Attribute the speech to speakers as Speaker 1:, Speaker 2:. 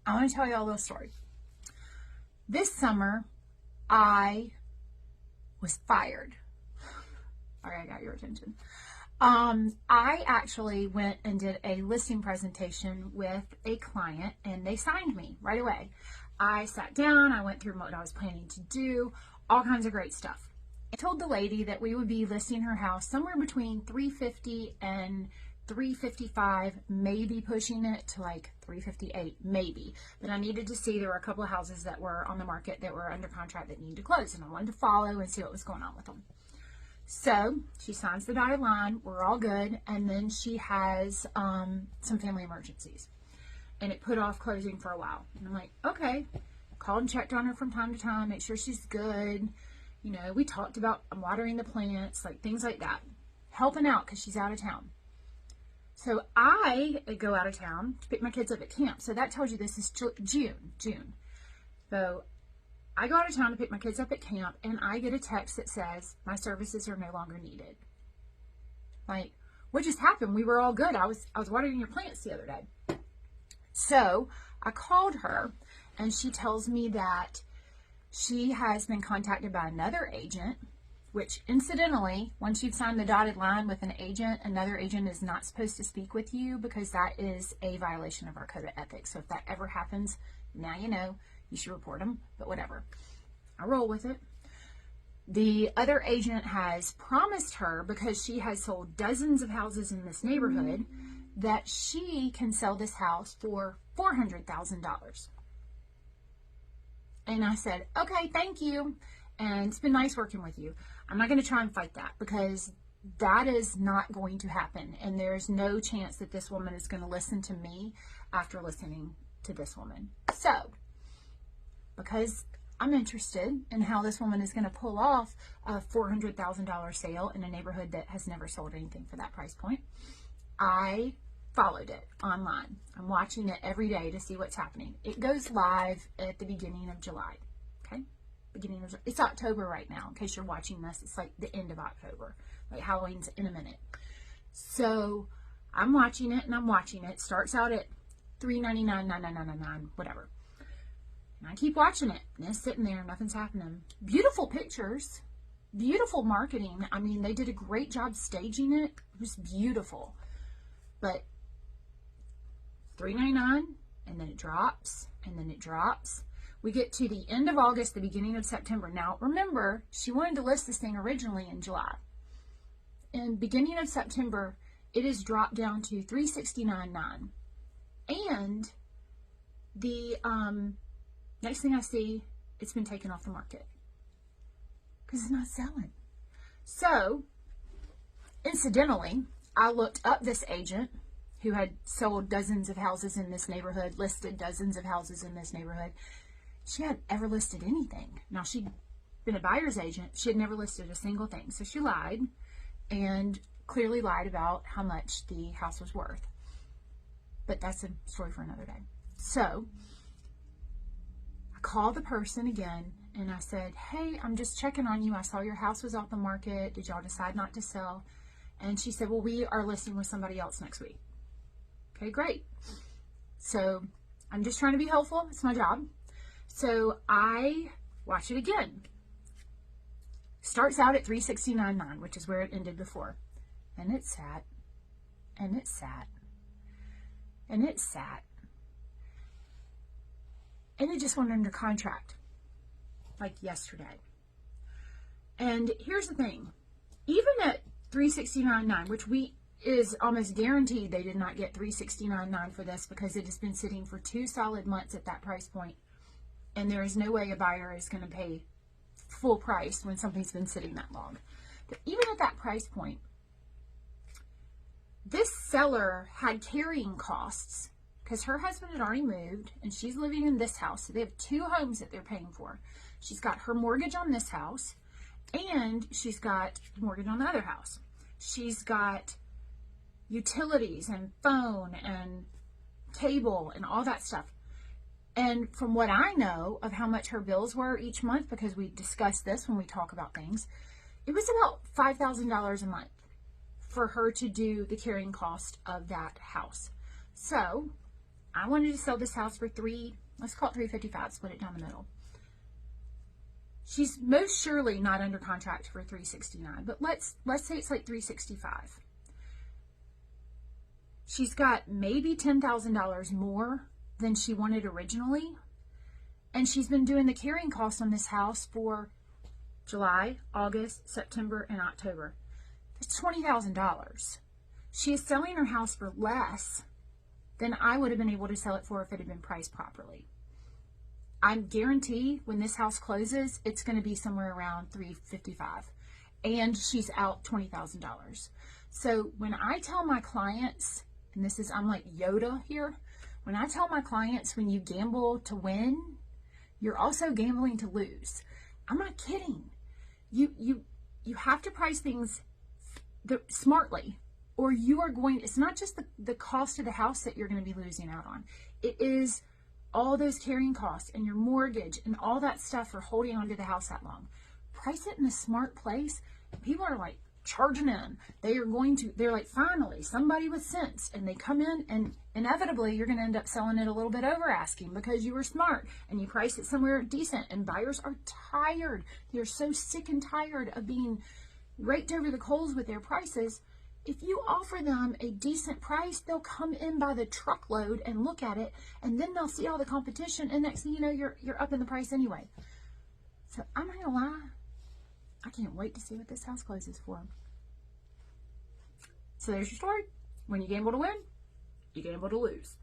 Speaker 1: I want to tell you a little story. This summer, I was fired. All right, I got your attention. I actually went and did a listing presentation with a client, and they signed me right away. I sat down, I went through what I was planning to do, all kinds of great stuff. I told the lady that we would be listing her house somewhere between 350 and 355, maybe pushing it to like 358, maybe. But I needed to see, there were a couple of houses that were on the market that were under contract that needed to close, and I wanted to follow and see what was going on with them. So she signs the dotted line, we're all good, and then she has some family emergencies, and it put off closing for a while. And I'm like, okay. Called and checked on her from time to time, make sure she's good. You know, we talked about watering the plants, like things like that, helping out because she's out of town. So I go out of town to pick my kids up at camp. So that tells you this is June. So I go out of town to pick my kids up at camp, and I get a text that says my services are no longer needed. Like, what just happened? We were all good. I was watering your plants the other day. So I called her, and she tells me that she has been contacted by another agent, which incidentally, once you've signed the dotted line with an agent, another agent is not supposed to speak with you because that is a violation of our code of ethics. So if that ever happens, now you know, you should report them, but whatever. I roll with it. The other agent has promised her, because she has sold dozens of houses in this neighborhood, that she can sell this house for $400,000. And I said, okay, thank you. And it's been nice working with you. I'm not going to try and fight that, because that is not going to happen. And there's no chance that this woman is going to listen to me after listening to this woman. So, because I'm interested in how this woman is going to pull off a $400,000 sale in a neighborhood that has never sold anything for that price point, I followed it online. I'm watching it every day to see what's happening. It goes live at the beginning of July. Okay? It's October right now. In case you're watching this, it's like the end of October. Like Halloween's in a minute. So I'm watching it and I'm watching it. Starts out at $399, $999, whatever. And I keep watching it. And it's sitting there, nothing's happening. Beautiful pictures, beautiful marketing. I mean, they did a great job staging it. It was beautiful. But $399, and then it drops, and then it drops. We get to the end of August, the beginning of September. Now, remember, she wanted to list this thing originally in July. In beginning of September, it is dropped down to $369.9. And the next thing I see, it's been taken off the market because it's not selling. So, incidentally, I looked up this agent who had sold dozens of houses in this neighborhood, listed dozens of houses in this neighborhood. She hadn't ever listed anything. Now, she'd been a buyer's agent. She had never listed a single thing. So she lied, and clearly lied about how much the house was worth. But that's a story for another day. So I called the person again, and I said, hey, I'm just checking on you. I saw your house was off the market. Did y'all decide not to sell? And she said, well, we are listing with somebody else next week. Okay, great. So I'm just trying to be helpful. It's my job. So I watch it again. Starts out at $369.9, which is where it ended before. And it sat, and it sat, and it sat. And it just went under contract, like yesterday. And here's the thing. Even at $369.9, which is almost guaranteed they did not get $369.9 for this, because it has been sitting for 2 solid months at that price point. And there is no way a buyer is going to pay full price when something's been sitting that long. But even at that price point, this seller had carrying costs because her husband had already moved and she's living in this house. So they have 2 homes that they're paying for. She's got her mortgage on this house, and she's got mortgage on the other house. She's got utilities and phone and cable and all that stuff. And from what I know of how much her bills were each month, because we discuss this when we talk about things, it was about $5,000 a month for her to do the carrying cost of that house. So I wanted to sell this house for let's call it $355, split it down the middle. She's most surely not under contract for $369, but let's say it's like $365. She's got maybe $10,000 more than she wanted originally, and she's been doing the carrying costs on this house for July, August, September, and October. That's $20,000. She is selling her house for less than I would have been able to sell it for if it had been priced properly. I guarantee when this house closes, it's going to be somewhere around $355, and she's out $20,000. So when I tell my clients, and I'm like Yoda here, when I tell my clients, when you gamble to win, you're also gambling to lose. I'm not kidding. You have to price things smartly, or you are going, it's not just the cost of the house that you're going to be losing out on. It is all those carrying costs and your mortgage and all that stuff for holding onto the house that long. Price it in a smart place. People are like charging in. They're like, finally, somebody with sense. And they come in, and inevitably you're going to end up selling it a little bit over asking because you were smart and you priced it somewhere decent. And buyers are tired. They're so sick and tired of being raked over the coals with their prices. If you offer them a decent price, they'll come in by the truckload and look at it, and then they'll see all the competition, and next thing you know, you're up in the price anyway. So I'm not gonna lie, I can't wait to see what this house closes for. So there's your story. When you gamble to win, you gamble to lose.